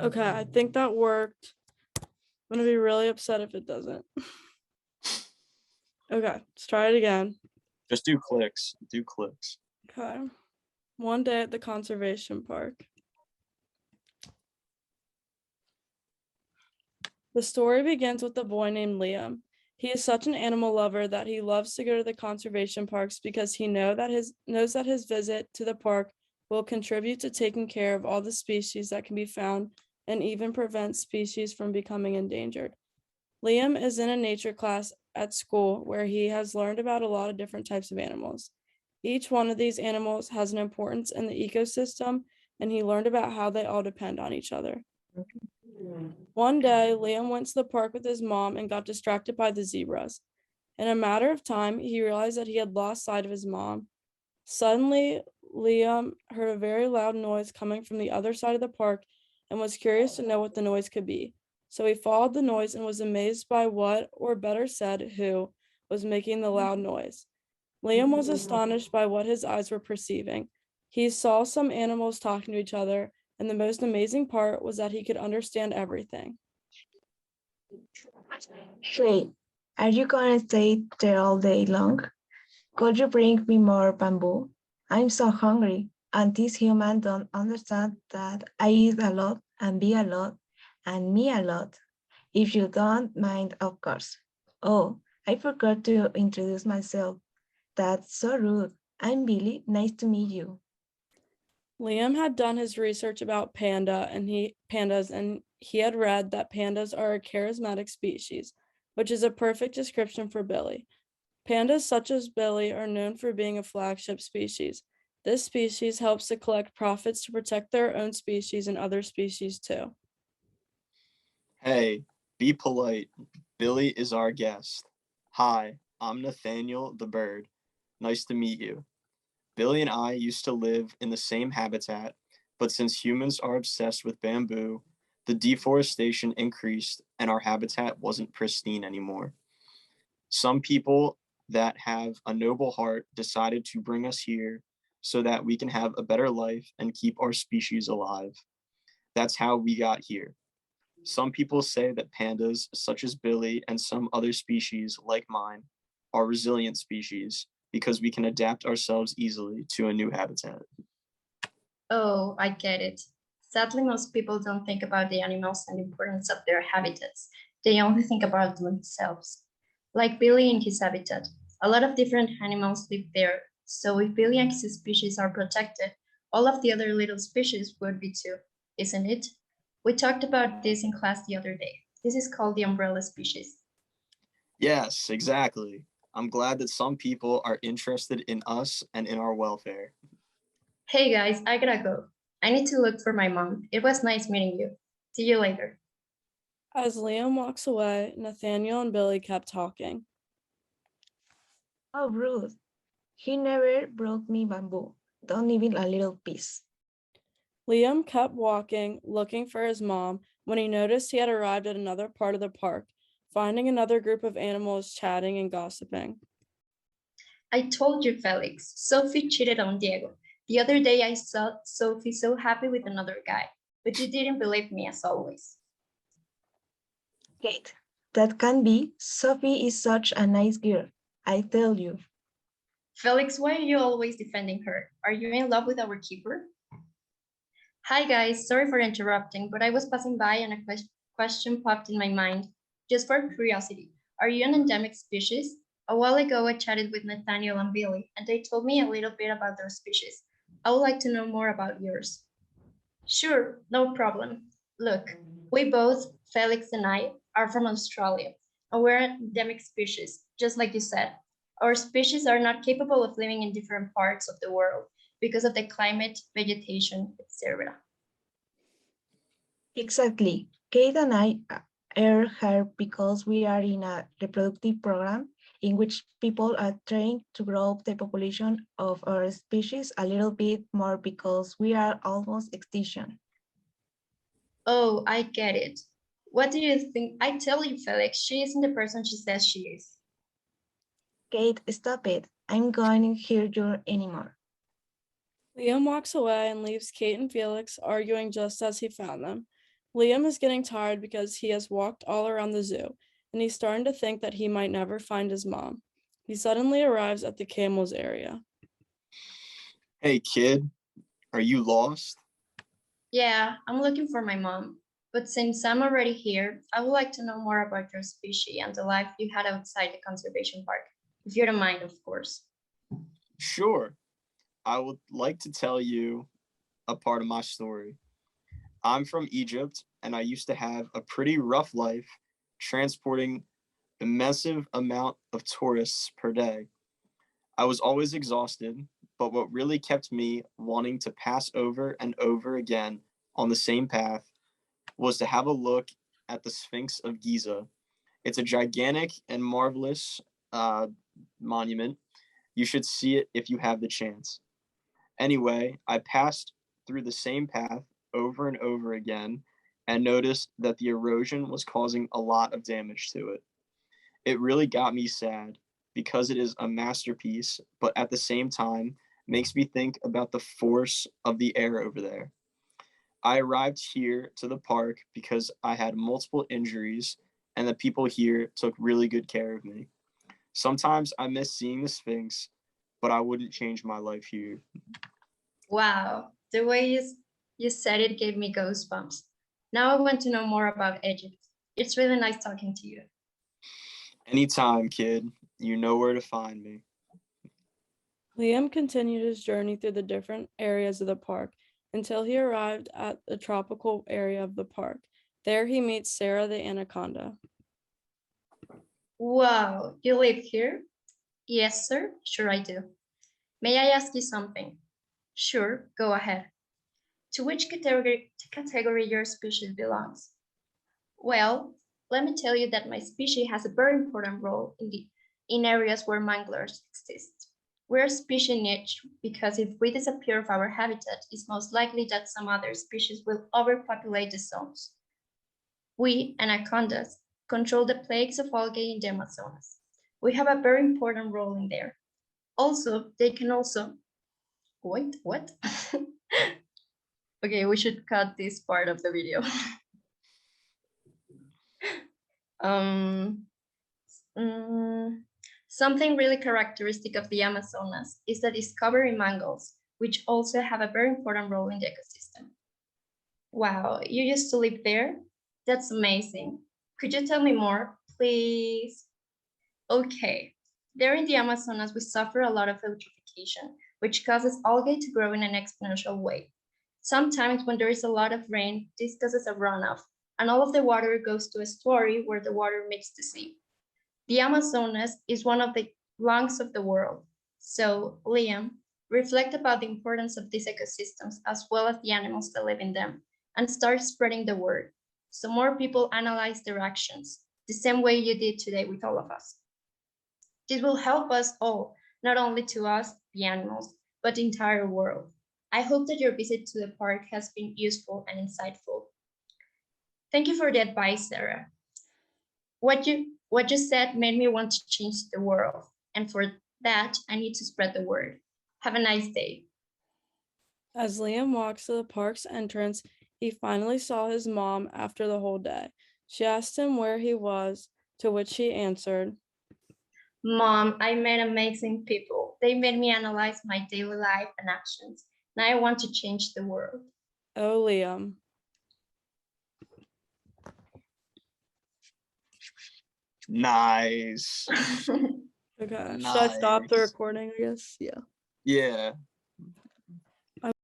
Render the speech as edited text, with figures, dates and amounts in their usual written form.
Okay, I think that worked. I'm gonna be really upset if it doesn't. Okay, let's try it again. Just do clicks. Do clicks. Okay. One day at the conservation park. The story begins with a boy named Liam. He is such an animal lover that he loves to go to the conservation parks because he knows that his visit to the park will contribute to taking care of all the species that can be found and even prevent species from becoming endangered. Liam is in a nature class at school where he has learned about a lot of different types of animals. Each one of these animals has an importance in the ecosystem, and he learned about how they all depend on each other. One day, Liam went to the park with his mom and got distracted by the zebras. In a matter of time, he realized that he had lost sight of his mom. Suddenly, Liam heard a very loud noise coming from the other side of the park and was curious to know what the noise could be. So he followed the noise and was amazed by what, or better said, who, was making the loud noise. Liam was astonished by what his eyes were perceiving. He saw some animals talking to each other, and the most amazing part was that he could understand everything. Hey, are you gonna stay there all day long? Could you bring me more bamboo? I'm so hungry, and these humans don't understand that I eat a lot and be a lot and me a lot. If you don't mind, of course. Oh, I forgot to introduce myself. That's so rude. I'm Billy. Nice to meet you. Liam had done his research about pandas and he had read that pandas are a charismatic species, which is a perfect description for Billy. Pandas such as Billy are known for being a flagship species. This species helps to collect profits to protect their own species and other species too. Hey, be polite. Billy is our guest. Hi, I'm Nathaniel the bird. Nice to meet you. Billy and I used to live in the same habitat, but since humans are obsessed with bamboo, the deforestation increased and our habitat wasn't pristine anymore. Some people that have a noble heart decided to bring us here so that we can have a better life and keep our species alive. That's how we got here. Some people say that pandas, such as Billy and some other species like mine, are resilient species because we can adapt ourselves easily to a new habitat. Oh, I get it. Sadly, most people don't think about the animals and the importance of their habitats. They only think about themselves. Like Billy in his habitat, a lot of different animals live there. So if Billy and his species are protected, all of the other little species would be too, isn't it? We talked about this in class the other day. This is called the umbrella species. Yes, exactly. I'm glad that some people are interested in us and in our welfare. Hey guys, I gotta go. I need to look for my mom. It was nice meeting you. See you later. As Liam walks away, Nathaniel and Billy kept talking. Oh, Ruth, he never brought me bamboo. Don't even a little piece. Liam kept walking, looking for his mom, when he noticed he had arrived at another part of the park, finding another group of animals chatting and gossiping. I told you, Felix. Sophie cheated on Diego. The other day I saw Sophie so happy with another guy, but you didn't believe me as always. Kate, that can be. Sophie is such a nice girl. I tell you. Felix, why are you always defending her? Are you in love with our keeper? Hi guys, sorry for interrupting, but I was passing by and a question popped in my mind. Just for curiosity, are you an endemic species? A while ago, I chatted with Nathaniel and Billy, and they told me a little bit about their species. I would like to know more about yours. Sure, no problem. Look, we both, Felix and I, are from Australia, and we're an endemic species, just like you said. Our species are not capable of living in different parts of the world because of the climate, vegetation, etc. Exactly. Kate and I are here because we are in a reproductive program in which people are trying to grow the population of our species a little bit more because we are almost extinction. Oh, I get it. What do you think? I tell you, Felix, she isn't the person she says she is. Kate, stop it. I'm going to hear you anymore. Liam walks away and leaves Kate and Felix arguing just as he found them. Liam is getting tired because he has walked all around the zoo, and he's starting to think that he might never find his mom. He suddenly arrives at the camels area. Hey, kid, are you lost? Yeah, I'm looking for my mom. But since I'm already here, I would like to know more about your species and the life you had outside the conservation park. If you don't mind, of course. Sure. I would like to tell you a part of my story. I'm from Egypt, and I used to have a pretty rough life transporting a massive amount of tourists per day. I was always exhausted, but what really kept me wanting to pass over and over again on the same path was to have a look at the Sphinx of Giza. It's a gigantic and marvelous monument. You should see it if you have the chance. Anyway, I passed through the same path over and over again and noticed that the erosion was causing a lot of damage to it. It really got me sad because it is a masterpiece, but at the same time makes me think about the force of the air over there. I arrived here to the park because I had multiple injuries and the people here took really good care of me. Sometimes I miss seeing the Sphinx, but I wouldn't change my life here. Wow, the way you said it gave me goosebumps. Now I want to know more about Egypt. It's really nice talking to you. Anytime, kid, you know where to find me. Liam continued his journey through the different areas of the park until he arrived at the tropical area of the park. There he meets Sarah the anaconda. Wow, you live here? Yes, sir. Sure, I do. May I ask you something? Sure, go ahead. To which category your species belongs? Well, let me tell you that my species has a very important role in areas where mangroves exist. We're a species niche because if we disappear from our habitat, it's most likely that some other species will overpopulate the zones. We, anacondas, control the plagues of algae in the Amazonas. We have a very important role in there. Also, they can also, wait, what? Okay, we should cut this part of the video. um, Something really characteristic of the Amazonas is the discovery mangroves, which also have a very important role in the ecosystem. Wow, you used to live there? That's amazing. Could you tell me more, please? Okay, there in the Amazonas, we suffer a lot of eutrophication, which causes algae to grow in an exponential way. Sometimes when there is a lot of rain, this causes a runoff, and all of the water goes to a estuary where the water meets the sea. The Amazonas is one of the lungs of the world. So, Liam, reflect about the importance of these ecosystems as well as the animals that live in them, and start spreading the word so more people analyze their actions, the same way you did today with all of us. This will help us all, not only to us, the animals, but the entire world. I hope that your visit to the park has been useful and insightful. Thank you for the advice, Sarah. What you said made me want to change the world, and for that, I need to spread the word. Have a nice day. As Liam walks to the park's entrance, he finally saw his mom after the whole day. She asked him where he was, to which he answered, Mom, I met amazing people. They made me analyze my daily life and actions. Now I want to change the world. "Oh, Liam." Nice. Okay, should I stop the Nice. recording, I guess? Yeah. Yeah.